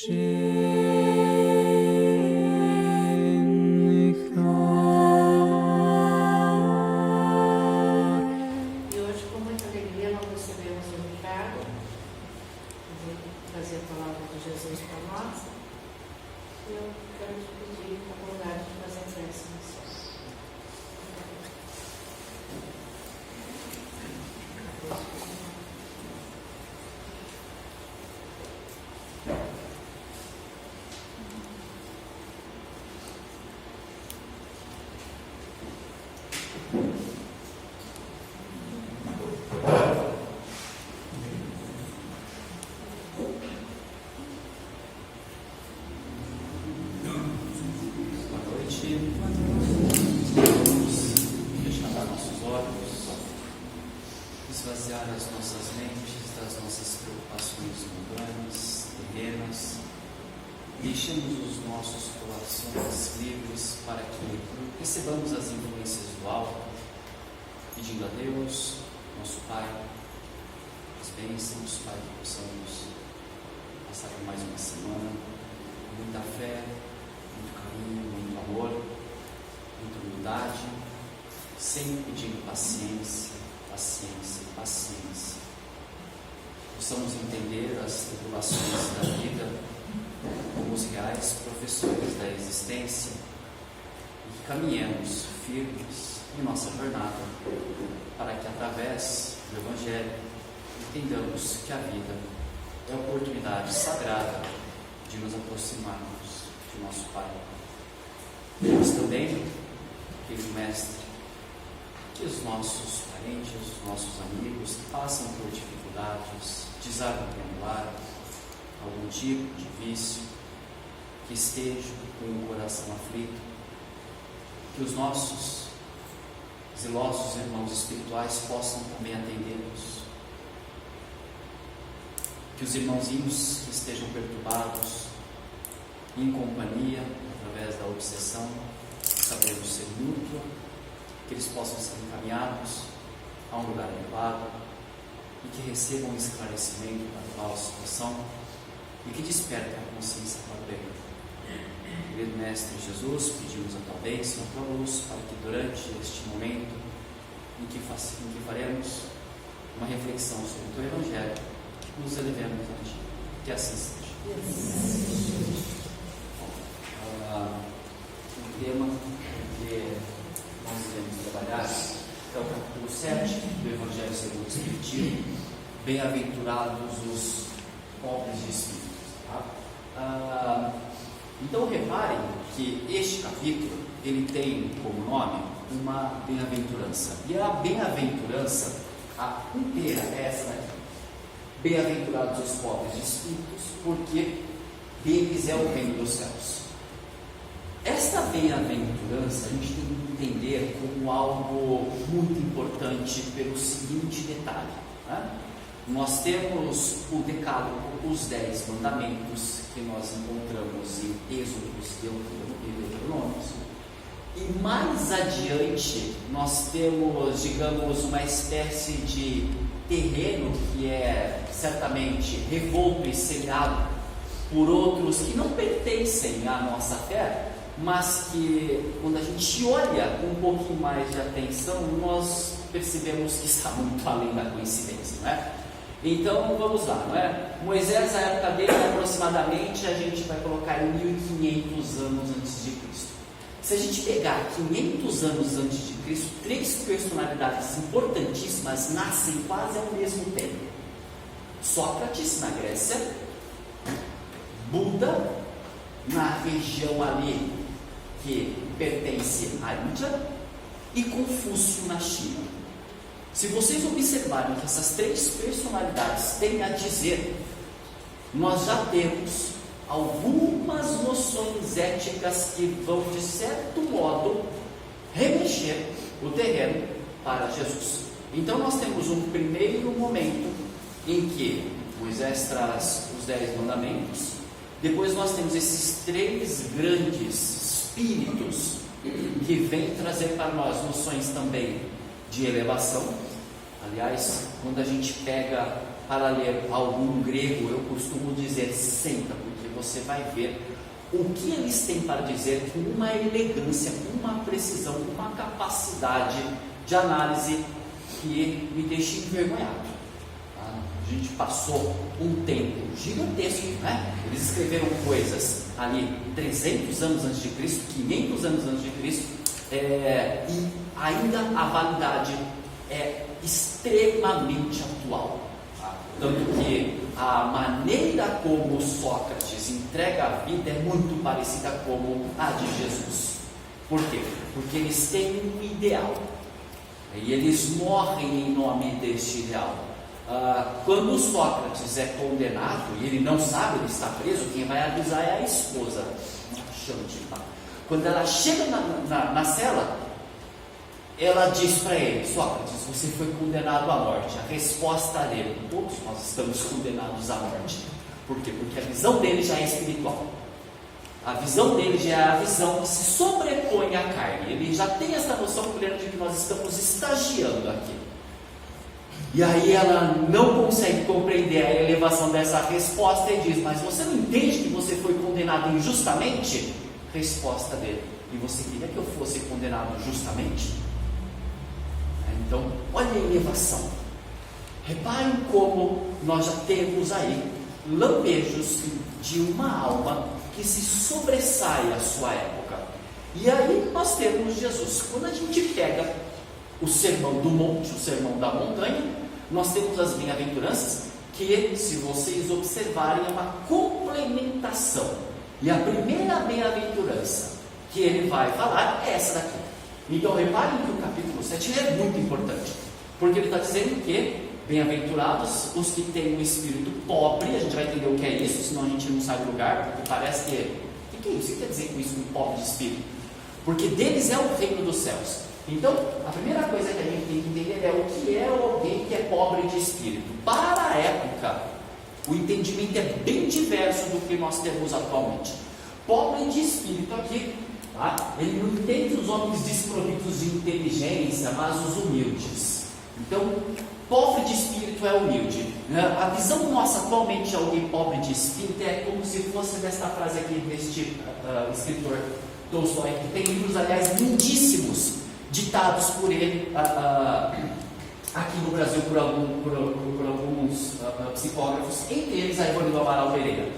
com muita alegria, nós recebemos o Ricardo, de trazer a palavra de Jesus para nós. E eu quero te pedir a oportunidade de fazer a prece inicial. Esvaziar as nossas mentes das nossas preocupações mundanas, terrenas. Deixemos os nossos corações livres para que recebamos as influências do alto, pedindo a Deus, nosso Pai, as bênçãos, Pai, que possamos passar por mais uma semana com muita fé, muito carinho, muito amor, muita humildade, sempre pedindo paciência, paciência, paciência. Possamos entender as tribulações da vida como os reais professores da existência e que caminhemos firmes em nossa jornada para que, através do Evangelho, entendamos que a vida é a oportunidade sagrada de nos aproximarmos de nosso Pai. Pedimos também, querido Mestre, que os nossos parentes, os nossos amigos que passam por dificuldades, desarmam algum tipo de vício, que estejam com o coração aflito, que os nossos zelosos irmãos espirituais possam também atendê-los, que os irmãozinhos que estejam perturbados, em companhia, através da obsessão, sabendo ser mútua, que eles possam ser encaminhados a um lugar elevado e que recebam um esclarecimento da atual situação e que despertem a consciência para o bem. Querido Mestre Jesus, pedimos a tua bênção, a tua luz, para que durante este momento em que faremos uma reflexão sobre o teu Evangelho, nos elevemos a ti. Que assim seja. O tema que nós iremos trabalhar é o capítulo 7 do Evangelho segundo o Espiritismo. Bem-aventurados os pobres de espírito. Tá? Então reparem que este capítulo ele tem como nome uma bem-aventurança. E a bem-aventurança, a inteira é essa daqui. Bem-aventurados os pobres de espíritos, porque deles é o reino dos céus. Esta bem-aventurança a gente tem que entender como algo muito importante pelo seguinte detalhe. Né? Nós temos o Decálogo, os 10 mandamentos que nós encontramos em Êxodos e Deuteronômios. E mais adiante nós temos, digamos, uma espécie de terreno que é certamente revolto e selhado por outros que não pertencem à nossa fé, mas que quando a gente olha com um pouquinho mais de atenção, nós percebemos que está muito além da coincidência, não é? Então vamos lá, não é? Moisés, a época dele, aproximadamente, a gente vai colocar em 1500 anos antes de Cristo. Se a gente pegar 500 anos antes de Cristo, 3 personalidades importantíssimas nascem quase ao mesmo tempo: Sócrates na Grécia, Buda na região ali que pertence à Índia e Confúcio na China. Se vocês observarem que essas 3 personalidades têm a dizer, nós já temos algumas noções éticas que vão, de certo modo, remexer o terreno para Jesus. Então nós temos um primeiro momento em que Moisés traz os 10 mandamentos. Depois nós temos esses 3 grandes espíritos que vêm trazer para nós noções também de elevação. Aliás, quando a gente pega para ler algum grego, eu costumo dizer senta, porque você vai ver o que eles têm para dizer com uma elegância, com uma precisão, com uma capacidade de análise que me deixa envergonhado. A gente passou um tempo gigantesco, né? Eles escreveram coisas ali 300 anos antes de Cristo, 500 anos antes de Cristo, e ainda a validade é extremamente atual. Tanto que a maneira como Sócrates entrega a vida é muito parecida com a de Jesus. Por quê? Porque eles têm um ideal e eles morrem em nome deste ideal. Quando Sócrates é condenado e ele não sabe, ele está preso, quem vai avisar é a esposa. Quando ela chega na cela, ela diz para ele: Sócrates, você foi condenado à morte. A resposta dele: todos nós estamos condenados à morte. Por quê? Porque a visão dele já é espiritual. A visão dele já é a visão que se sobrepõe à carne. Ele já tem essa noção plena de que nós estamos estagiando aqui. E aí ela não consegue compreender a elevação dessa resposta e diz: mas você não entende que você foi condenado injustamente? Resposta dele: e você queria que eu fosse condenado justamente? Então, olha a elevação. Reparem como nós já temos aí lampejos de uma alma que se sobressai à sua época. E aí nós temos Jesus. Quando a gente pega o sermão do monte, o sermão da montanha, nós temos as bem-aventuranças, que, se vocês observarem, é uma complementação. E a primeira bem-aventurança que ele vai falar é essa daqui. Então reparem que o capítulo 7 é muito importante, porque ele está dizendo que bem-aventurados os que têm um espírito pobre. A gente vai entender o que é isso, senão a gente não sai do lugar, porque parece que... O que é isso? O que quer dizer com isso, um pobre de espírito? Porque deles é o reino dos céus. Então, a primeira coisa que a gente tem que entender é o que é alguém que é pobre de espírito. Para a época, o entendimento é bem diverso do que nós temos atualmente. Pobre de espírito aqui, tá? Ele não entende os homens desprovidos de inteligência, mas os humildes. Então, pobre de espírito é humilde. A visão nossa atualmente de alguém pobre de espírito é como se fosse desta frase aqui deste escritor Tolstói, que tem livros, aliás, lindíssimos, ditados por ele aqui no Brasil por alguns psicógrafos, entre eles a Ivone do Amaral Pereira.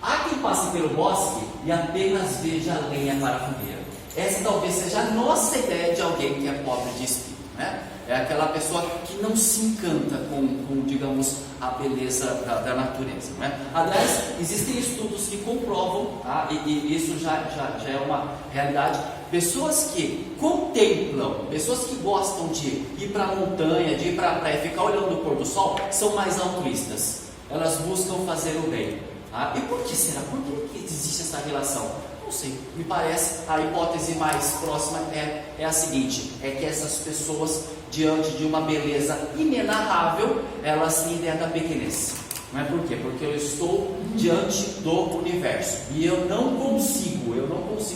Há quem passe pelo bosque e apenas veja a lenha para a fogueira. Essa talvez seja a nossa ideia de alguém que é pobre de espírito, né? É aquela pessoa que não se encanta com digamos, a beleza da natureza, né? Aliás, existem estudos que comprovam, tá? E isso já é uma realidade. Pessoas que contemplam, pessoas que gostam de ir para a montanha, de ir para a praia, ficar olhando o pôr do sol, são mais altruístas. Elas buscam fazer o bem. Tá? E por que será? Por que existe essa relação? Não sei, me parece a hipótese mais próxima é a seguinte: é que essas pessoas, diante de uma beleza inenarrável, elas têm ideia da pequenez. Não é por quê? Porque eu estou diante do universo e eu não consigo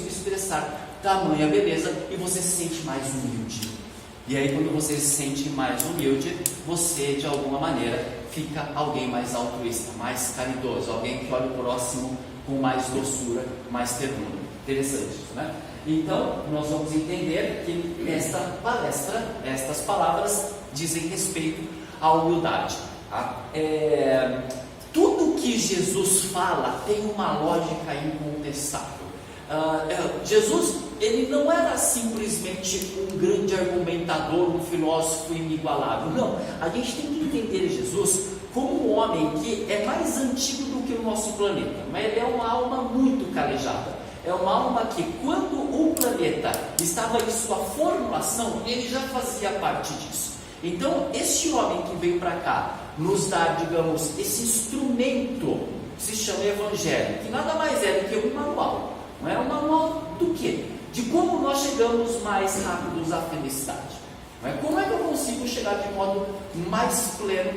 expressar tamanha beleza, e você se sente mais humilde. E aí, quando você se sente mais humilde, você de alguma maneira fica alguém mais altruísta, mais caridoso, alguém que olha o próximo com mais doçura, mais ternura. Interessante isso, né? Então, nós vamos entender que esta palestra, estas palavras dizem respeito à humildade. Tá? Tudo que Jesus fala tem uma lógica incontestável. Jesus, ele não era simplesmente um grande argumentador, um filósofo inigualável. Não, a gente tem que entender Jesus como um homem que é mais antigo do que o nosso planeta, mas ele é uma alma muito calejada. É uma alma que, quando o planeta estava em sua formulação, ele já fazia parte disso. Então, este homem que veio para cá nos dá, digamos, esse instrumento que se chama Evangelho, que nada mais é do que um manual. Não é um manual do quê? De como nós chegamos mais rápidos à felicidade. Não é? Como é que eu consigo chegar de modo mais pleno,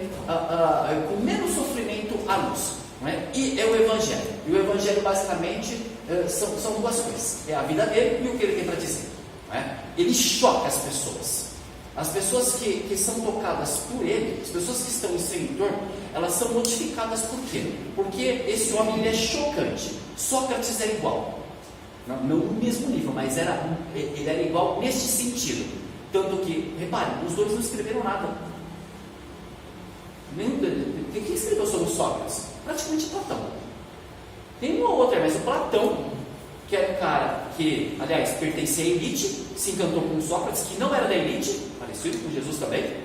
com menos sofrimento à luz? Não é? E é o Evangelho. E o Evangelho basicamente são duas coisas: é a vida dele e o que ele tem para dizer. Não é? Ele choca as pessoas. As pessoas que são tocadas por ele, as pessoas que estão em seu entorno, elas são modificadas por quê? Porque esse homem ele é chocante. Sócrates era igual. Não no mesmo nível, mas ele era igual neste sentido. Tanto que, reparem, os dois não escreveram nada. Quem escreveu sobre Sócrates? Praticamente Platão. Tem uma ou outra, mas o Platão, que era um cara que, aliás, pertencia à elite, se encantou com Sócrates, que não era da elite, parecido com Jesus também,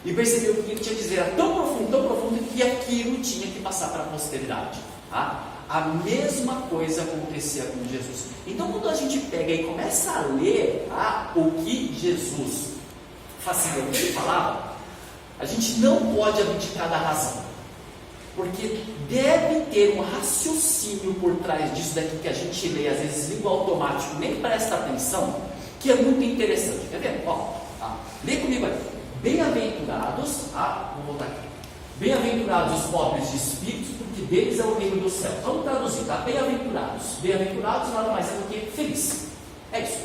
e percebeu que o que ele tinha a dizer era tão profundo, que aquilo tinha que passar para a posteridade. Tá? A mesma coisa acontecia com Jesus. Então, quando a gente pega e começa a ler o que Jesus fazia, o que ele falava, a gente não pode abdicar da razão, porque deve ter um raciocínio por trás disso daqui que a gente lê, às vezes liga o automático, nem presta atenção, que é muito interessante. Quer ver? Lê comigo aí. Bem-aventurados, vou voltar aqui. Bem-aventurados os pobres de espíritos, porque deles é o reino do céu. Vamos traduzir, tá? Bem-aventurados. Bem-aventurados nada mais é do que feliz. É isso.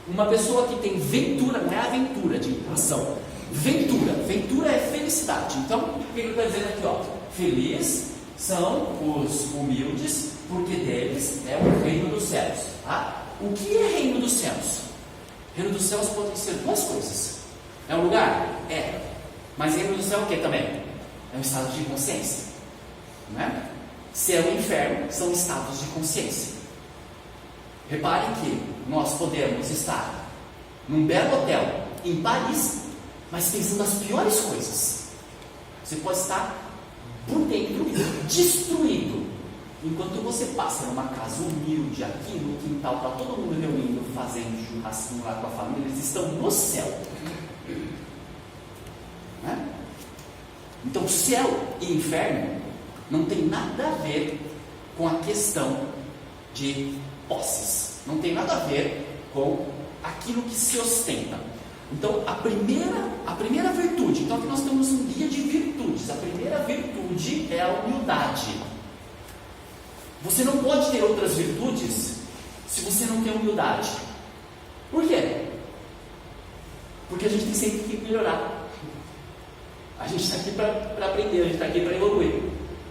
Uma pessoa que tem ventura, não é aventura de ação. Ventura é felicidade. Então, o que ele está dizendo aqui? Feliz são os humildes, porque deles é o reino dos céus. Tá? O que é reino dos céus? Reino dos céus pode ser duas coisas. É um lugar? É. Mas reino do céu é o que também? É um estado de consciência. Não é? Céu e inferno são estados de consciência. Reparem que nós podemos estar num belo hotel em Paris, mas pensando nas piores coisas. Você pode estar por dentro destruído, enquanto você passa numa casa humilde aqui no quintal, para todo mundo reunindo, fazendo churrasquinho lá com a família. Eles estão no céu, né? Então céu e inferno não tem nada a ver com a questão de posses, não tem nada a ver com aquilo que se ostenta. Então, a primeira virtude, então aqui nós temos um guia de virtudes. A primeira virtude é a humildade. Você não pode ter outras virtudes se você não tem humildade. Por quê? Porque a gente tem sempre que melhorar. A gente está aqui para aprender, a gente está aqui para evoluir.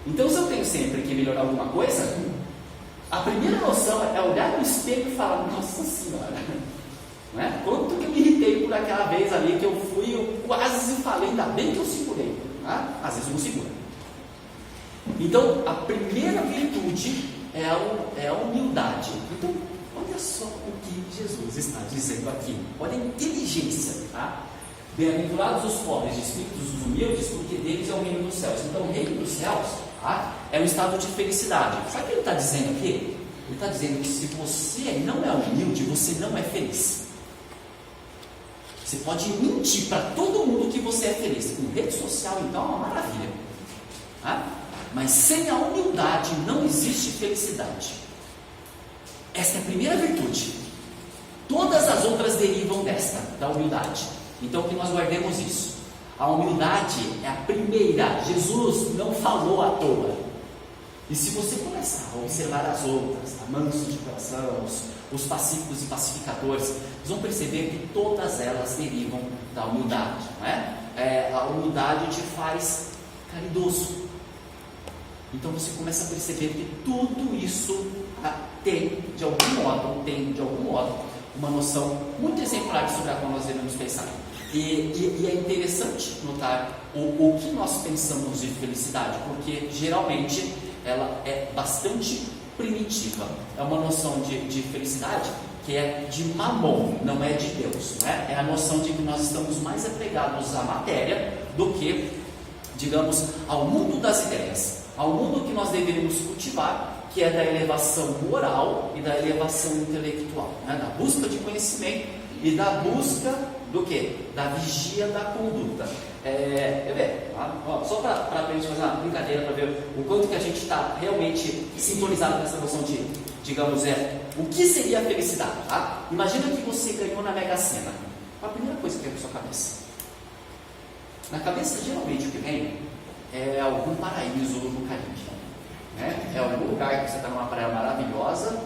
Então, se eu tenho sempre que melhorar alguma coisa, a primeira noção é olhar no espelho e falar: nossa senhora, não é? Quanto que eu me irritei por aquela vez ali que eu quase falei, ainda bem que eu segurei. Tá? Às vezes não segura. Então, a primeira virtude é a humildade. Então, olha só o que Jesus está dizendo aqui. Olha a inteligência. Tá? Bem-aventurados os pobres de espíritos, os humildes, porque deles é o reino dos céus. Então, o reino dos céus é um estado de felicidade. Sabe o que ele está dizendo aqui? Ele está dizendo que se você não é humilde, você não é feliz. Você pode mentir para todo mundo que você é feliz. Com rede social, então, é uma maravilha. Tá? Mas sem a humildade não existe felicidade. Essa é a primeira virtude. Todas as outras derivam desta, da humildade. Então que nós guardemos isso. A humildade é a primeira. Jesus não falou à toa. E se você começar a observar as outras, a manso de coração, os pacíficos e pacificadores, vocês vão perceber que todas elas derivam da humildade. Não é? A humildade te faz caridoso. Então você começa a perceber que tudo isso tem de algum modo, uma noção muito exemplar sobre a qual nós devemos pensar. E é interessante notar o que nós pensamos de felicidade, porque geralmente ela é bastante primitiva. É uma noção de felicidade que é de Mamon, não é de Deus. Não é? É a noção de que nós estamos mais apegados à matéria do que, digamos, ao mundo das ideias, ao mundo que nós deveríamos cultivar, que é da elevação moral e da elevação intelectual, né? Da busca de conhecimento e da busca do quê? Da vigia da conduta. Quer ver? Só para a gente fazer uma brincadeira, para ver o quanto que a gente está realmente sintonizado nessa noção de, digamos, o que seria a felicidade. Tá? Imagina que você ganhou na Mega Sena. Qual a primeira coisa que vem na sua cabeça? Na cabeça, geralmente, o que vem é algum paraíso no Caribe. Né? É algum lugar que você está numa praia maravilhosa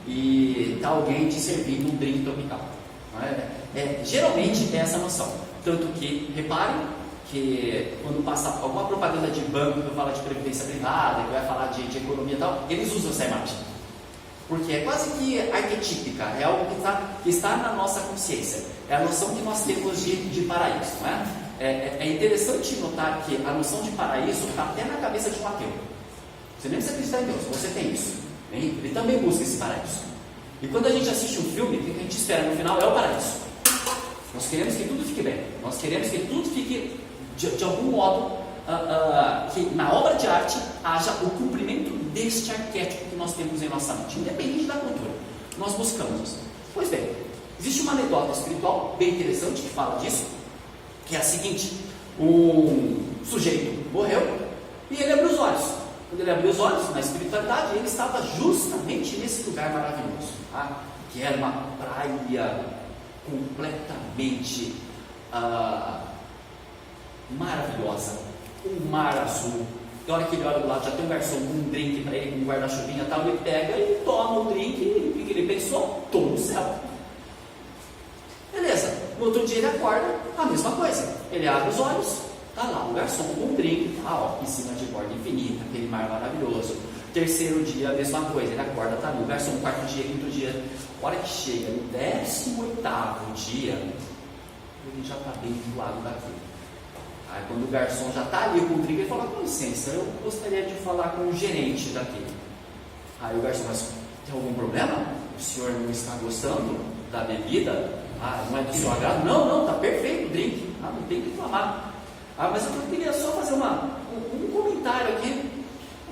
e está alguém te servindo um drink tropical. Geralmente é essa noção. Tanto que, reparem, que quando passa alguma propaganda de banco que fala de previdência privada, que vai falar de economia e tal, eles usam essa imagem. Porque é quase que arquetípica, é algo que está na nossa consciência. É a noção que nós temos de paraíso, não é? É interessante notar que a noção de paraíso está até na cabeça de um ateu. Você nem precisa acreditar em Deus, você tem isso. Ele também busca esse paraíso. E quando a gente assiste um filme, o que a gente espera no final é o paraíso. Nós queremos que tudo fique bem. Nós queremos que tudo fique, de algum modo, que na obra de arte haja o cumprimento deste arquétipo que nós temos em nossa mente, independente da cultura. Nós buscamos. Pois bem, existe uma anedota espiritual bem interessante que fala disso, que é a seguinte: um sujeito morreu e ele abriu os olhos. Quando ele abriu os olhos na espiritualidade, ele estava justamente nesse lugar maravilhoso, tá? Que era uma praia completamente maravilhosa, um mar azul. Na hora que ele olha do lado, já tem um garçom com um drink para ele, com um guarda-chuvinha e tal, ele pega e toma o drink, e o que ele pensou? Estou no céu. Beleza, no outro dia ele acorda, a mesma coisa, ele abre os olhos, está lá o garçom com um drink, piscina de borda infinita, aquele mar maravilhoso. Terceiro dia, a mesma coisa, ele acorda, está ali o garçom, quarto dia, quinto dia. Hora que chega no 18º dia, ele já está bem do lado daquilo. Aí quando o garçom já está ali com o drink, ele fala: com licença, eu gostaria de falar com o gerente daqui. Aí o garçom: mas tem algum problema? O senhor não está gostando da bebida? Não é do seu agrado? Não, está perfeito o drink. Não tem que reclamar. Mas eu queria só fazer um comentário aqui.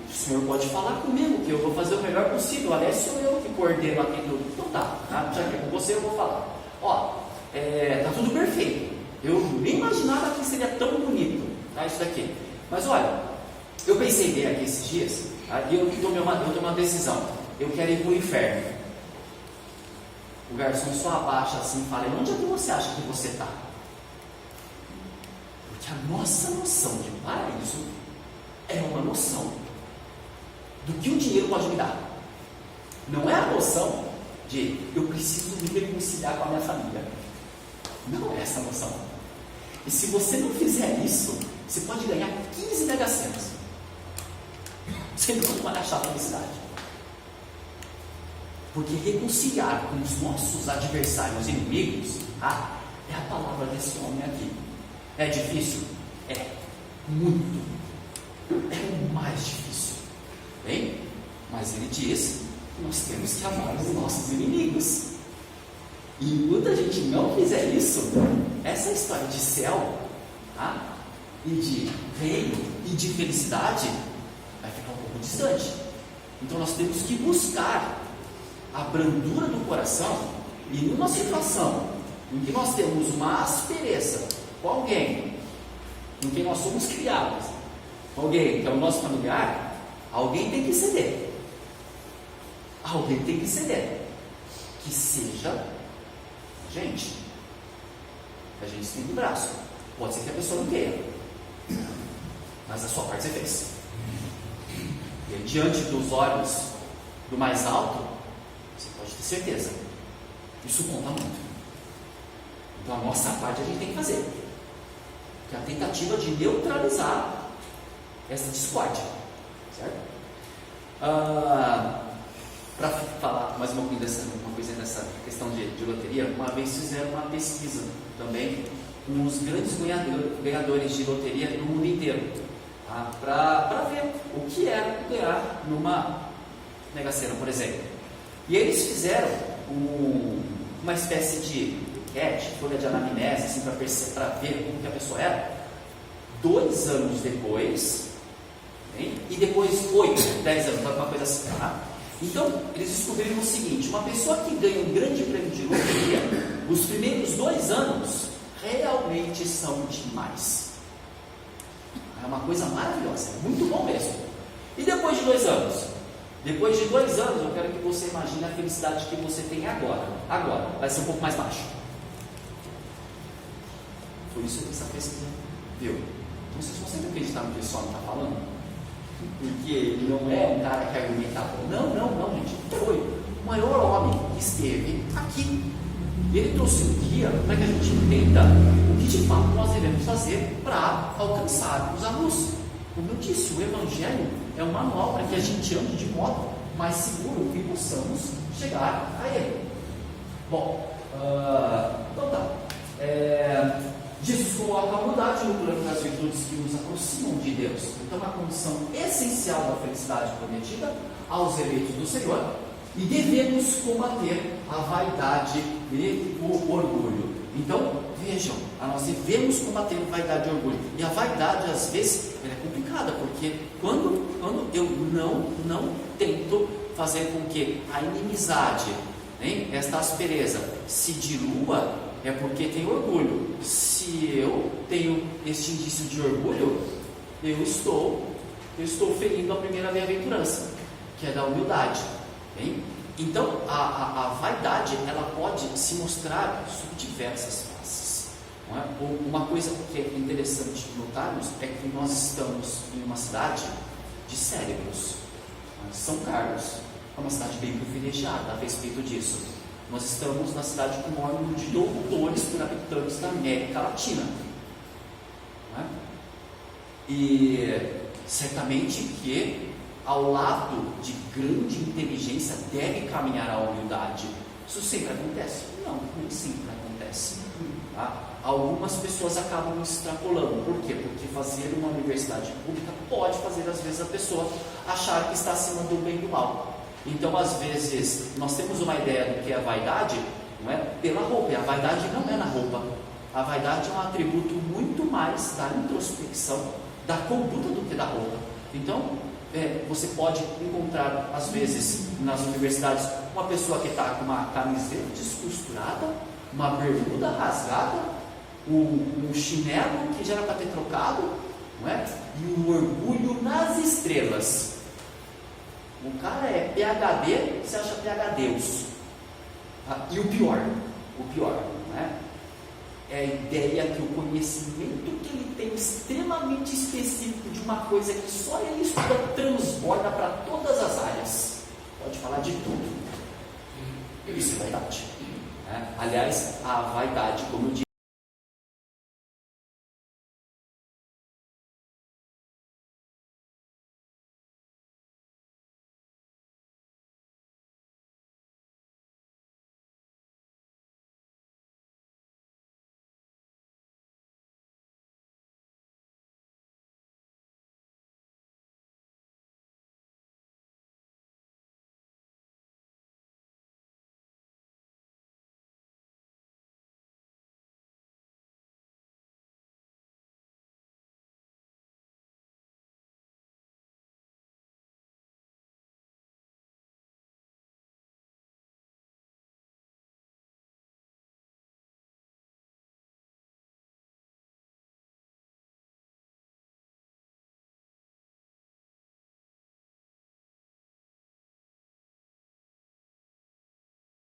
O senhor pode falar comigo, que eu vou fazer o melhor possível. Aliás, sou eu que coordeno aqui tudo. Então tá, já que é com você, eu vou falar. Tá tudo perfeito. Eu nem imaginava que seria tão bonito, tá, isso daqui. Mas olha, eu pensei bem aqui esses dias, e eu tomei uma decisão. Eu quero ir para o inferno. O garçom só abaixa assim e fala: onde é que você acha que você está? Porque a nossa noção de paraíso é uma noção do que o dinheiro pode me dar. Não é a noção de eu preciso me reconciliar com a minha família. Não é essa a noção. E se você não fizer isso, você pode ganhar 15 Mega-Senas. Você não vai achar a felicidade. Porque reconciliar com os nossos adversários e inimigos, é a palavra desse homem aqui. É difícil? É. Muito. É o mais difícil. Bem, mas ele diz que nós temos que amar os nossos inimigos. E enquanto a gente não fizer isso, essa história de céu, e de reino e de felicidade vai ficar um pouco distante. Então nós temos que buscar a brandura do coração, e numa situação em que nós temos uma aspereza com alguém com quem nós somos criados, com alguém que é o nosso familiar, alguém tem que ceder. Alguém tem que ceder. Que seja gente. A gente estende o braço. Pode ser que a pessoa não queira, mas a sua parte você fez. E aí, diante dos olhos do mais alto, você pode ter certeza, isso conta muito. Então a nossa parte a gente tem que fazer, que é a tentativa de neutralizar essa discórdia, certo? Para falar mais uma coisa dessa questão de loteria, uma vez fizeram uma pesquisa também com os grandes ganhadores de loteria no mundo inteiro, para ver o que era ganhar numa Mega-Sena, por exemplo. E eles fizeram uma espécie de enquete, folha de anamnese, assim, para ver como que a pessoa era, 2 anos depois, e depois 8, 10 anos, alguma coisa assim, Então, eles descobriram o seguinte: uma pessoa que ganha um grande prêmio de loteria, os primeiros 2 anos realmente são demais. É uma coisa maravilhosa, é muito bom mesmo. E depois de 2 anos? Depois de 2 anos, eu quero que você imagine a felicidade que você tem agora. Agora, vai ser um pouco mais baixo. Foi isso que essa pesquisa viu. Então, vocês conseguem acreditar no que esse homem está falando? Porque ele não é um cara que argumenta. Não, gente. Foi o maior homem que esteve aqui. E ele trouxe um guia para que a gente entenda o que de fato nós devemos fazer para alcançarmos a luz. Como eu disse, o Evangelho é um manual para que a gente ande de modo mais seguro e possamos chegar a ele. Bom, então tá. Jesus coloca a humildade no plano das virtudes que nos aproximam de Deus. Então, a condição essencial da felicidade prometida aos eleitos do Senhor. E devemos combater a vaidade e o orgulho. Então, vejam, nós devemos combater a vaidade e o orgulho. E a vaidade, às vezes, ela é complicada, porque quando eu não tento fazer com que a inimizade, esta aspereza, se dilua, é porque tem orgulho. Se eu tenho este indício de orgulho, eu estou ferindo a primeira bem-aventurança, que é da humildade. Então, a vaidade, ela pode se mostrar sob diversas faces. Não é? Uma coisa que é interessante notarmos é que nós estamos em uma cidade de cérebros. São Carlos é uma cidade bem privilegiada a respeito disso. Nós estamos na cidade com o maior número de doutores por habitantes da América Latina. Não é? E certamente que ao lado de grande inteligência deve caminhar a humildade. Isso sempre acontece? Não, nem sempre acontece. Tá? Algumas pessoas acabam extrapolando. Por quê? Porque fazer uma universidade pública pode fazer, às vezes, a pessoa achar que está acima do bem e do mal. Então, às vezes, nós temos uma ideia do que é a vaidade, não é? Pela roupa. E a vaidade não é na roupa. A vaidade é um atributo muito mais da introspecção, da conduta do que da roupa. Então, você pode encontrar, às vezes, nas universidades, uma pessoa que está com uma camiseta descosturada, uma bermuda rasgada, um chinelo que já era para ter trocado, não é? E um orgulho nas estrelas. O cara é PhD, você acha PhDeus. E o pior, não é? É a ideia que o conhecimento que ele tem extremamente específico de uma coisa que só ele estuda transborda para todas as áreas. Pode falar de tudo. Isso é vaidade. Né? Aliás, a vaidade, como eu disse,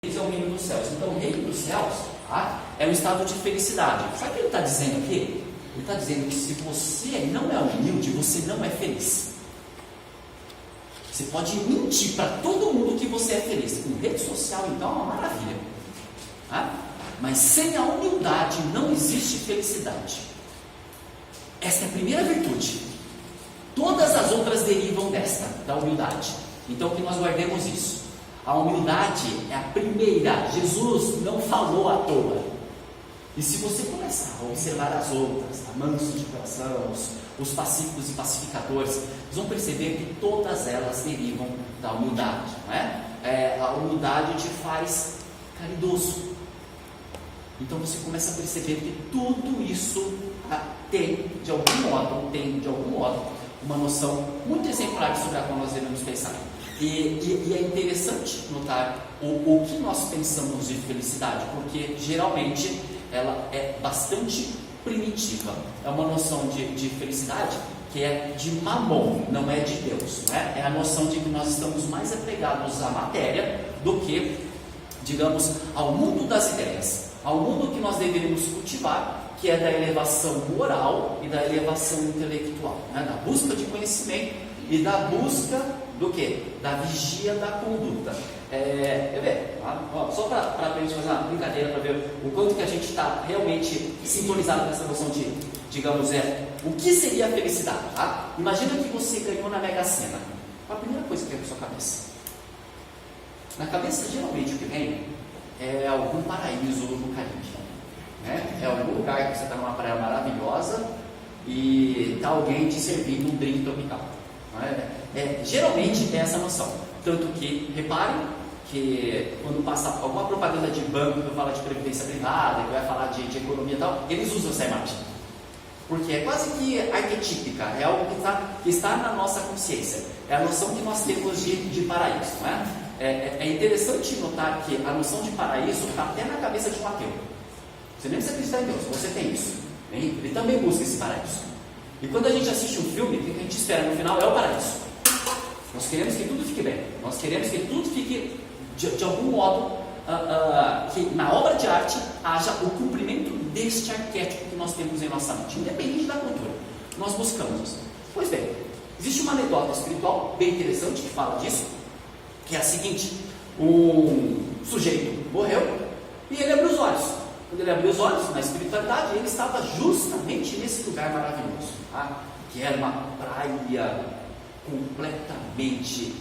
é o reino dos céus. Então, o reino dos céus, tá, é um estado de felicidade. Sabe o que ele está dizendo aqui? Ele está dizendo que se você não é humilde, você não é feliz. Você pode mentir para todo mundo que você é feliz. Com rede social, então, é uma maravilha. Tá? Mas sem a humildade não existe felicidade. Esta é a primeira virtude. Todas as outras derivam desta, da humildade. Então, que nós guardemos isso. A humildade é a primeira. Jesus não falou à toa. E se você começar a observar as outras, a manso de coração, os pacíficos e pacificadores, vocês vão perceber que todas elas derivam da humildade. Não é? A humildade te faz caridoso. Então você começa a perceber que tudo isso tem de algum modo, uma noção muito exemplar sobre a qual nós devemos pensar. E é interessante notar o que nós pensamos de felicidade, porque geralmente ela é bastante primitiva. É uma noção de felicidade que é de Mamon, não é de Deus. Não é? É a noção de que nós estamos mais apegados à matéria do que, digamos, ao mundo das ideias, ao mundo que nós deveríamos cultivar, que é da elevação moral e da elevação intelectual, né? Da busca de conhecimento e da busca do quê? Da vigia da conduta. Quer ver? Só para a gente fazer uma brincadeira, para ver o quanto que a gente está realmente sintonizado nessa noção de, digamos, o que seria a felicidade, tá? Imagina que você ganhou na Mega Sena. Qual a primeira coisa que vem na sua cabeça? Na cabeça, geralmente, o que vem é algum paraíso no Caribe, né? É algum lugar que você está numa praia maravilhosa e está alguém te servindo um drink tropical. Geralmente é essa noção. Tanto que, reparem que quando passa alguma propaganda de banco que fala de previdência privada, que vai falar de economia e tal, eles usam essa imagem. Porque é quase que arquetípica, é algo que está na nossa consciência. É a noção que nós temos de paraíso, não é? É interessante notar que a noção de paraíso está até na cabeça de um ateu. Você nem precisa acreditar em Deus, você tem isso. Ele também busca esse paraíso. E quando a gente assiste um filme, o que a gente espera no final é o paraíso. Nós queremos que tudo fique bem. Nós queremos que tudo fique, de algum modo, que na obra de arte haja o cumprimento deste arquétipo que nós temos em nossa mente, independente da cultura. Nós buscamos isso. Pois bem, existe uma anedota espiritual bem interessante que fala disso, que é a seguinte: um sujeito morreu e ele abriu os olhos. Quando ele abriu os olhos na espiritualidade, ele estava justamente nesse lugar maravilhoso, tá? Que era uma praia completamente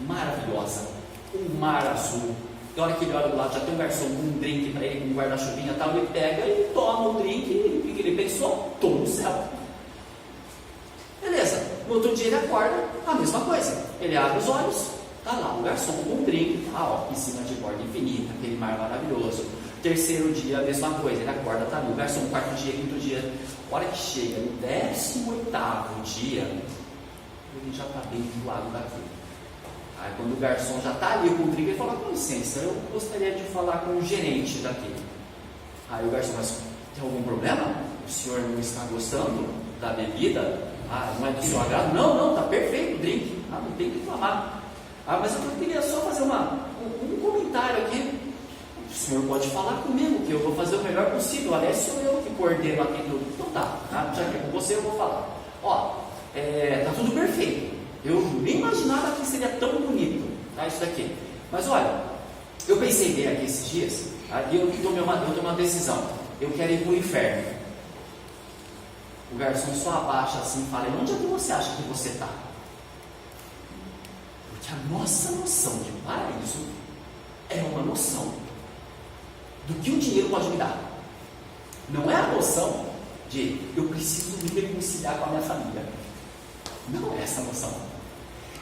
maravilhosa, um mar azul. Na hora que ele olha do lado, já tem um garçom com um drink para ele, com um guarda-chuvinha e tal, ele pega e toma o drink, e o que ele pensou? Estou no céu. Beleza, no outro dia ele acorda, a mesma coisa, ele abre os olhos, está lá o garçom com um drink, piscina de borda infinita, aquele mar maravilhoso. Terceiro dia, a mesma coisa, ele acorda, está ali o garçom, quarto dia, quinto dia. A hora que chega no 18º dia, ele já está bem do lado daquilo. Aí quando o garçom já está ali com o drink, ele fala: com licença, eu gostaria de falar com o gerente daqui. Aí o garçom: mas tem algum problema? O senhor não está gostando da bebida? Não é do seu agrado? Não, está perfeito o drink. Não tem que reclamar. Mas eu queria só fazer um comentário aqui. O senhor pode falar comigo, que eu vou fazer o melhor possível. Aliás, sou eu que coordeno aqui tudo. Então tá, já que é com você, eu vou falar. Tá tudo perfeito. Eu nem imaginava que seria tão bonito, tá, isso daqui. Mas olha, eu pensei bem aqui esses dias, e eu tomei uma decisão. Eu quero ir para o inferno. O garçom só abaixa assim e fala: onde é que você acha que você está? Porque a nossa noção de paraíso é uma noção do que o dinheiro pode me dar. Não é a noção de eu preciso me reconciliar com a minha família. Não é essa a noção.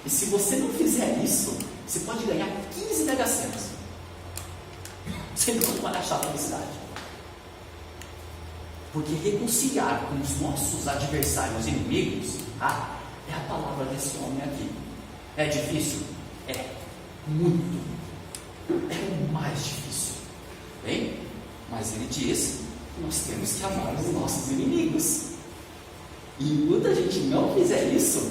E se você não fizer isso, você pode ganhar 15 Mega Senas. Você não vai achar felicidade. Porque reconciliar com os nossos adversários, inimigos, é a palavra desse homem aqui. É difícil? É. Muito. É o mais difícil. Bem, mas ele diz que nós temos que amar os nossos inimigos. E enquanto a gente não fizer isso,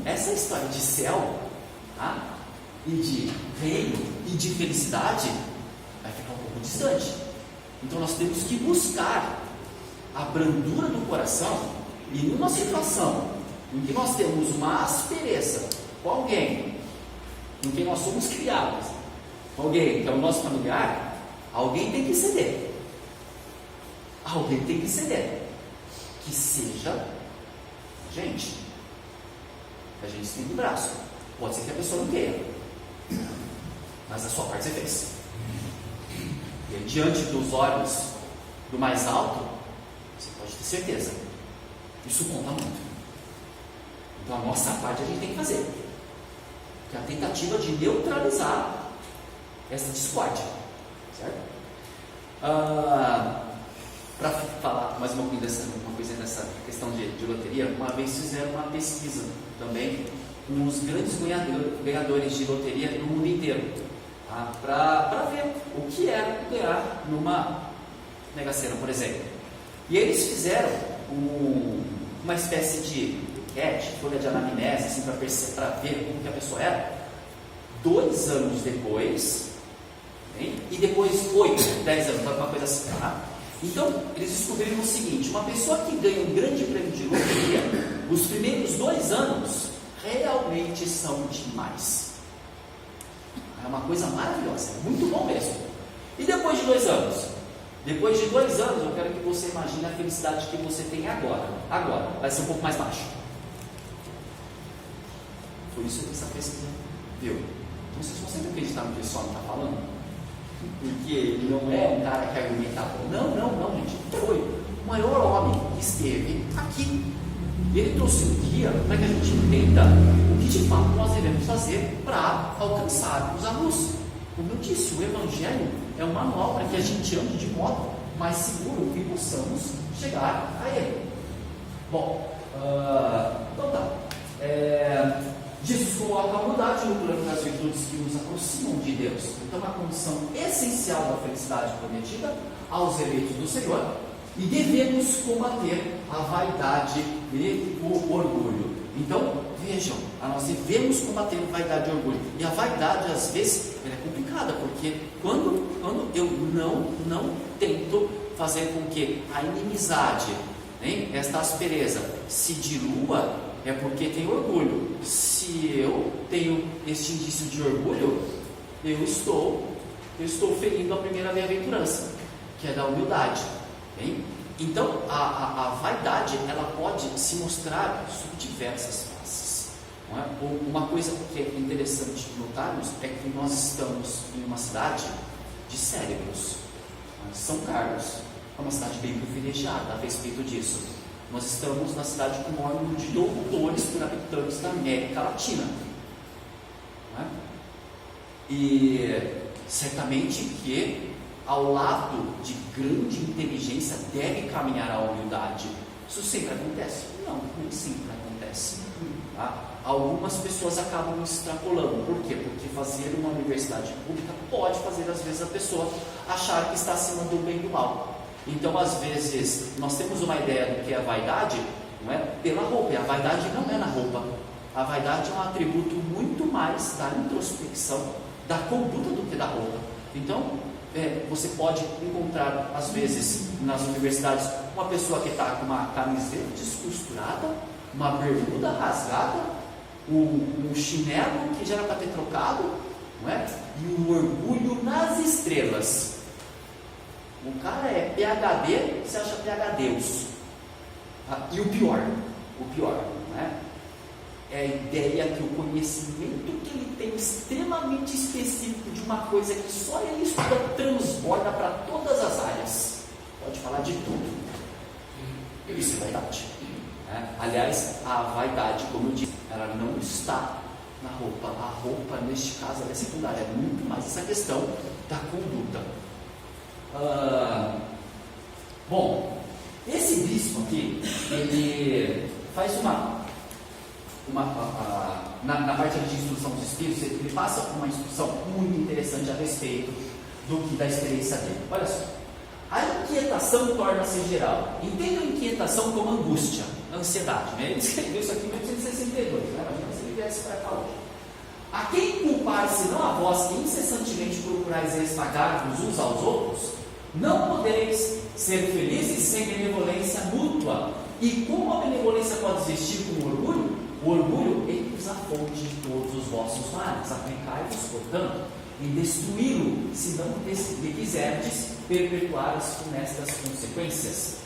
essa história de céu, e de reino e de felicidade vai ficar um pouco distante. Então nós temos que buscar a brandura do coração, e numa situação em que nós temos uma aspereza com alguém com quem nós somos criados, alguém que é o nosso familiar, alguém tem que ceder. Alguém tem que ceder. Que seja a gente estende o braço. Pode ser que a pessoa não queira, mas a sua parte você fez. E aí, diante dos olhos do mais alto, você pode ter certeza, isso conta muito. Então a nossa parte a gente tem que fazer, que é a tentativa de neutralizar essa discórdia, certo? Para falar mais uma coisa dessa questão de loteria, uma vez fizeram uma pesquisa também com os grandes ganhadores de loteria no mundo inteiro, para ver o que é ganhar numa Mega Sena, por exemplo. E eles fizeram uma espécie de enquete, folha de anamnese, assim, para ver como que a pessoa era 2 anos depois, hein? E depois 8, 10 anos, uma coisa assim, Então, eles descobriram o seguinte: uma pessoa que ganha um grande prêmio de loteria, os primeiros 2 anos, realmente são demais. É uma coisa maravilhosa, é muito bom mesmo. E depois de 2 anos? Depois de 2 anos, eu quero que você imagine a felicidade que você tem agora. Agora, vai ser um pouco mais baixo. Foi isso que essa pesquisa viu. Não sei se você vai acreditar no que esse homem está falando, porque ele não é um cara que argumentava. Não, gente. Foi o maior homem que esteve aqui. Ele trouxe um guia para que a gente entenda o que de fato nós devemos fazer para alcançarmos a luz. Como eu disse, o Evangelho é um manual para que a gente ande de modo mais seguro e possamos chegar a ele. Bom, então tá. Jesus coloca a humildade no plano das virtudes que nos aproximam de Deus. Então, uma condição essencial da felicidade prometida aos eleitos do Senhor. E devemos combater a vaidade e o orgulho. Então, vejam, nós devemos combater a vaidade e o orgulho. E a vaidade, às vezes, ela é complicada, porque quando eu não tento fazer com que a inimizade, esta aspereza, se dilua, é porque tem orgulho. Se eu tenho este indício de orgulho, eu estou ferindo a primeira bem-aventurança, que é da humildade. Então, a vaidade, ela pode se mostrar sob diversas faces. Não é? Uma coisa que é interessante notarmos é que nós estamos em uma cidade de cérebros. São Carlos é uma cidade bem privilegiada a respeito disso. Nós estamos na cidade com o maior número de doutores por habitantes da América Latina. Não é? E certamente que ao lado de grande inteligência deve caminhar a humildade. Isso sempre acontece? Não, nem sempre acontece. Tá? Algumas pessoas acabam extrapolando. Por quê? Porque fazer uma universidade pública pode fazer, às vezes, a pessoa achar que está acima do bem e do mal. Então, às vezes, nós temos uma ideia do que é a vaidade, não é? Pela roupa. E a vaidade não é na roupa. A vaidade é um atributo muito mais da introspecção, da conduta do que da roupa. Então, você pode encontrar, às vezes, nas universidades, uma pessoa que está com uma camiseta descosturada, uma bermuda rasgada, um chinelo que já era para ter trocado, não é? E um orgulho nas estrelas. O cara é PhD, você acha PhDeus. E o pior, não é? É a ideia que o conhecimento que ele tem extremamente específico de uma coisa que só ele estuda transborda para todas as áreas. Pode falar de tudo. Isso é vaidade. Aliás, a vaidade, como eu disse, ela não está na roupa. A roupa, neste caso, ela é secundária. É muito mais essa questão da conduta. Bom, esse bispo aqui, ele faz na parte de instrução dos espíritos, ele passa uma instrução muito interessante a respeito da experiência dele. Olha só, a inquietação torna-se geral. Entenda a inquietação como angústia, ansiedade. Ele escreveu isso aqui em 1862, imagina se ele viesse para cá hoje. A quem culpar, senão a vós que incessantemente procurais esmagar-vos uns aos outros, não podereis ser felizes sem benevolência mútua. E como a benevolência pode existir com orgulho? O orgulho eis a fonte de todos os vossos males. Aplicai-vos, portanto, em destruí-lo, se não quiserdes perpetuar as funestas consequências.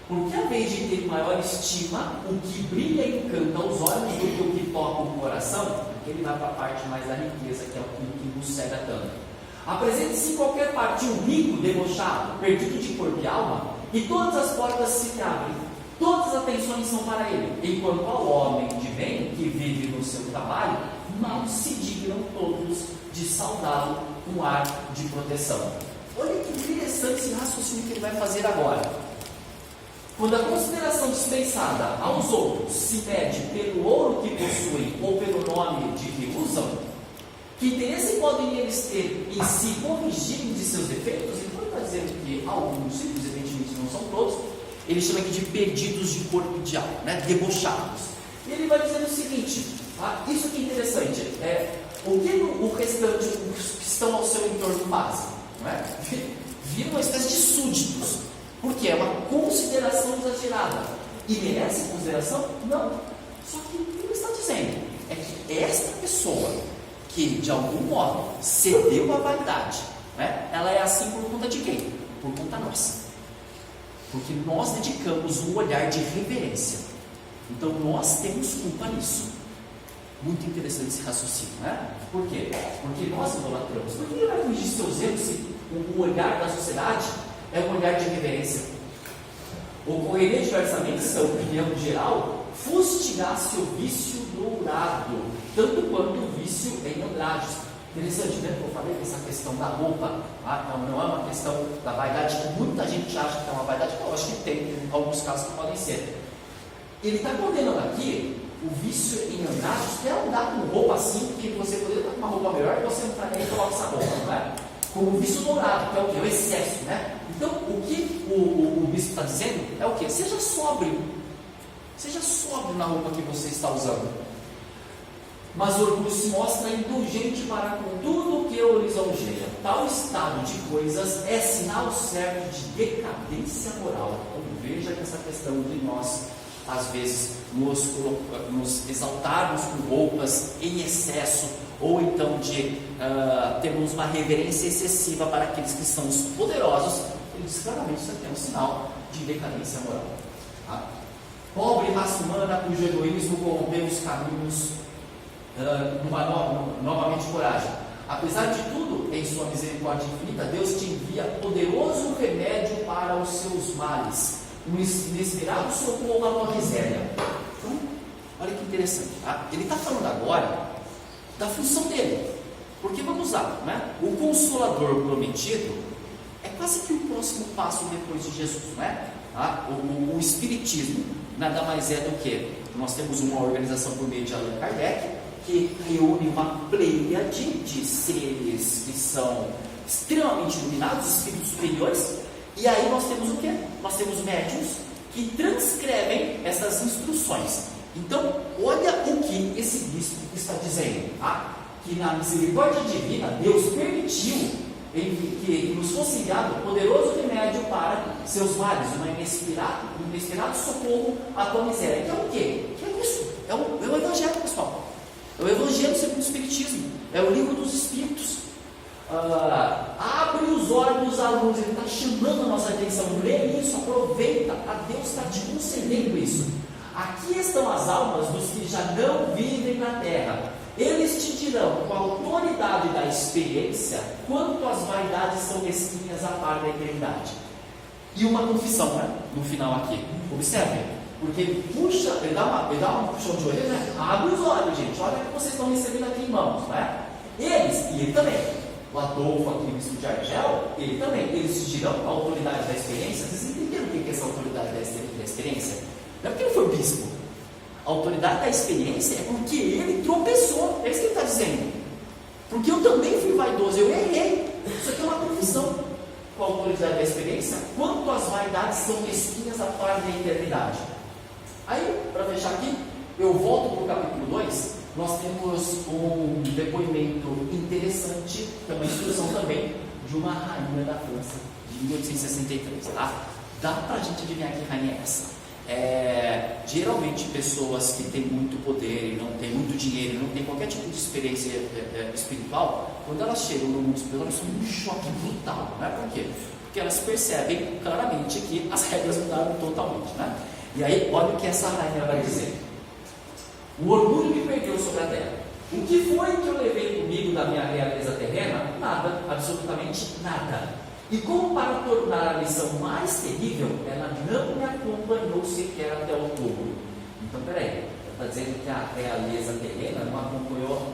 Porque a vez de ter maior estima, o que brilha e encanta os olhos do que o que toca o coração, porque ele vai para a parte mais da riqueza, que é o que nos cega tanto. Apresente-se em qualquer parte um rico, debochado, perdido de corpo e alma, e todas as portas se lhe abrem. Todas as atenções são para ele, enquanto ao homem de bem, que vive no seu trabalho, mal se dignam todos de saudá-lo com ar de proteção. Olha que interessante esse raciocínio que ele vai fazer agora. Quando a consideração dispensada aos outros se mede pelo ouro que possuem ou pelo nome de que usam, que interesse podem eles ter em se corrigirem de seus defeitos? Então ele está dizendo que alguns, evidentemente não são todos, ele chama aqui de perdidos de corpo e de alma, debochados. E ele vai dizer o seguinte, isso que é interessante, o que o restante, os que estão ao seu entorno fazem? Viram uma espécie de súditos, porque é uma consideração exagerada. E merece consideração? Não. Só que ele está esta pessoa que de algum modo cedeu à vaidade, né, ela é assim por conta de quem? Por conta nossa. Porque nós dedicamos um olhar de reverência. Então nós temos culpa nisso. Muito interessante esse raciocínio, né? Por quê? Porque nós idolatramos. Por que ele vai fugir seus erros se o olhar da sociedade é um olhar de reverência? Ocorreria diversamente se a opinião geral fustigasse o vício dourado, tanto quanto o vício em andrajos. Interessante, né? Eu falei que essa questão da roupa, não é uma questão da vaidade, que muita gente acha que é uma vaidade, eu acho que tem alguns casos que podem ser. Ele está condenando aqui o vício em andrajos, que é andar com roupa assim, que você poderia estar com uma roupa melhor e você não está nem coloca essa roupa, não é? Como o vício dourado, que é o quê? O excesso, né? Então, o que o bispo está dizendo é o quê? Seja sóbrio. Seja sóbrio na roupa que você está usando. Mas o orgulho se mostra indulgente para com tudo que o lisonjeia. Tal estado de coisas é sinal certo de decadência moral. Então, veja que essa questão de nós, às vezes, nos exaltarmos por roupas em excesso, ou então de termos uma reverência excessiva para aqueles que são os poderosos, ele diz claramente que isso aqui é um sinal de decadência moral. Tá? Pobre raça humana cujo egoísmo corrompeu os caminhos, novamente coragem. Apesar de tudo, em sua misericórdia infinita, Deus te envia poderoso remédio para os seus males, um inesperado socorro à tua miséria. Então, olha que interessante, tá? Ele está falando agora da função dele, porque vamos lá, né? O Consolador prometido é quase que o próximo passo depois de Jesus, não é? Tá? O Espiritismo nada mais é do que nós temos uma organização por meio de Allan Kardec, que reúne uma pleiade de seres que são extremamente iluminados, espíritos superiores, e aí nós temos o quê? Nós temos médiuns que transcrevem essas instruções. Então, olha o que esse bispo está dizendo, tá? Que na misericórdia divina, Deus permitiu que nos fosse enviado poderoso remédio para seus males, um inesperado socorro à tua miséria. Que é o quê? Que é isso? É o Evangelho, pessoal. É o Evangelho segundo o Espiritismo. É o livro dos Espíritos. Abre os olhos à luz. Ele está chamando a nossa atenção. Lê isso, aproveita. Deus está te concedendo isso. Aqui estão as almas dos que já não vivem na terra. Eles te dirão com a autoridade da experiência quanto as vaidades são mesquinhas a par da eternidade. E uma confissão, né? No final aqui. Observe. Porque ele puxa, ele dá uma puxão de orelha, né? Abre os olhos, gente. Olha o que vocês estão recebendo aqui em mãos, né? Eles, e ele também. O Adolfo aqui, o bispo de Argel, ele também. Eles te dirão com a autoridade da experiência. Vocês entenderam o que é essa autoridade da experiência? Não é porque ele foi bispo. A autoridade da experiência é porque ele tropeçou. É isso que ele está dizendo. Porque eu também fui vaidoso, eu errei. Isso aqui é uma confissão. Com a autoridade da experiência, quanto as vaidades são mesquinhas a par da eternidade. Aí, para fechar aqui, eu volto para o capítulo 2. Nós temos um depoimento interessante, que é uma instrução também, de uma rainha da França, de 1863. Tá? Dá para a gente adivinhar que rainha é essa? Geralmente pessoas que têm muito poder, não têm muito dinheiro, não têm qualquer tipo de experiência espiritual, quando elas chegam no mundo espiritual, elas são um choque brutal, né? Por quê? Porque elas percebem claramente que as regras mudaram totalmente, né? E aí, olha o que essa rainha vai dizer: o orgulho me perdeu sobre a terra. O que foi que eu levei comigo da minha realeza terrena? Nada, absolutamente nada. E como para tornar a lição mais terrível, ela não me acompanhou sequer até o túmulo. Então, peraí, está dizendo que a realeza terrena não a acompanhou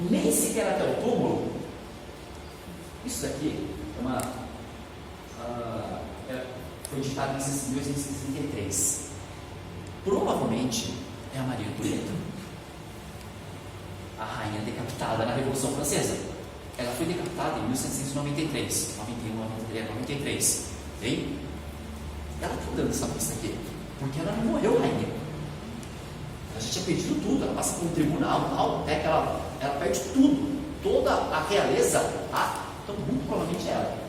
nem sequer até o túmulo? Isso daqui foi ditado em 1863. Provavelmente é a Maria Antonieta, a rainha decapitada na Revolução Francesa. Ela foi decapitada em 1793, 93. Hein? Ela está dando essa pista aqui, porque ela não morreu rainha. Ela já tinha perdido tudo, ela passa por um tribunal, até que ela perde tudo, toda a realeza, então muito provavelmente ela.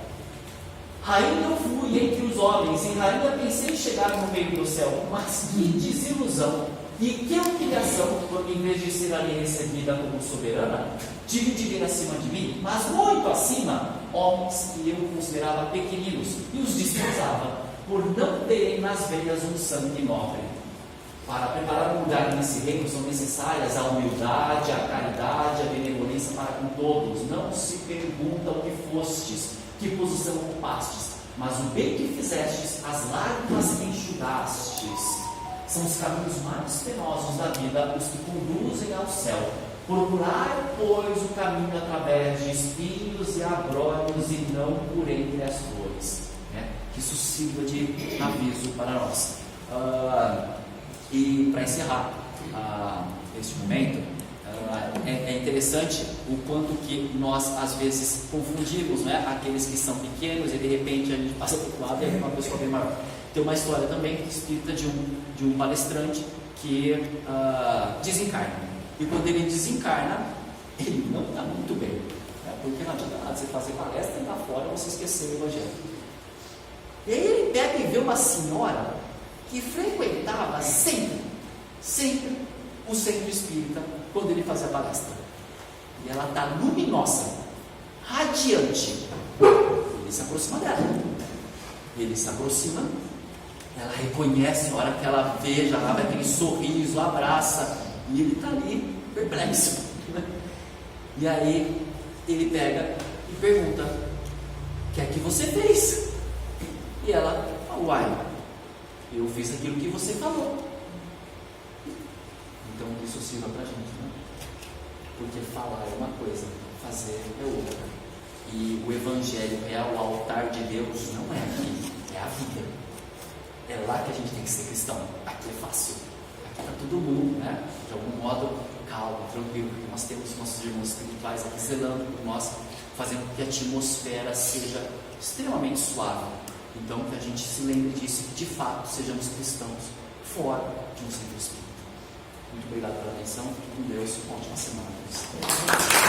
Rainha eu fui entre os homens, em rainha pensei em chegar no meio do céu, mas que desilusão! E que eu queria atenção quando, em vez de ser ali recebida como soberana, dividir acima de mim, mas muito acima, homens que eu considerava pequeninos, e os desprezava, por não terem nas veias um sangue nobre. Para preparar um lugar nesse reino são necessárias a humildade, a caridade, a benevolência para com todos. Não se pergunta o que fostes, que posição ocupastes, mas o bem que fizestes, as lágrimas que enxugastes. São os caminhos mais penosos da vida, os que conduzem ao céu. Procurai, pois, o caminho através de espinhos e abrolhos e não por entre as flores. Que isso sirva de aviso para nós. E para encerrar este momento, é interessante o quanto que nós às vezes confundimos, né? Aqueles que são pequenos e de repente a gente passa para o lado e é uma pessoa bem maior. Tem uma história também espírita de um palestrante que desencarna. E quando ele desencarna, ele não está muito bem, né? Porque não adianta nada você fazer palestra e lá fora você esqueceu o Evangelho. E aí ele pega e vê uma senhora que frequentava sempre o centro espírita quando ele fazia palestra. E ela está luminosa, radiante. Ele se aproxima dela. Ele se aproxima, ela reconhece, na hora que ela vê, já abre aquele sorriso, abraça, e ele está ali, perplexo. E aí ele pega e pergunta: o que é que você fez? E ela: uai, eu fiz aquilo que você falou. Então isso sirva para a gente, né? Porque falar é uma coisa, fazer é outra. E o Evangelho é o altar de Deus, não é aqui, é a vida. É lá que a gente tem que ser cristão. Aqui é fácil, aqui está todo mundo, né? De algum modo, calmo, tranquilo, porque nós temos nossos irmãos espirituais aqui zelando por nós, fazendo com que a atmosfera seja extremamente suave. Então, que a gente se lembre disso, que de fato sejamos cristãos fora de um centro espírita. Muito obrigado pela atenção, fique com Deus, uma ótima semana.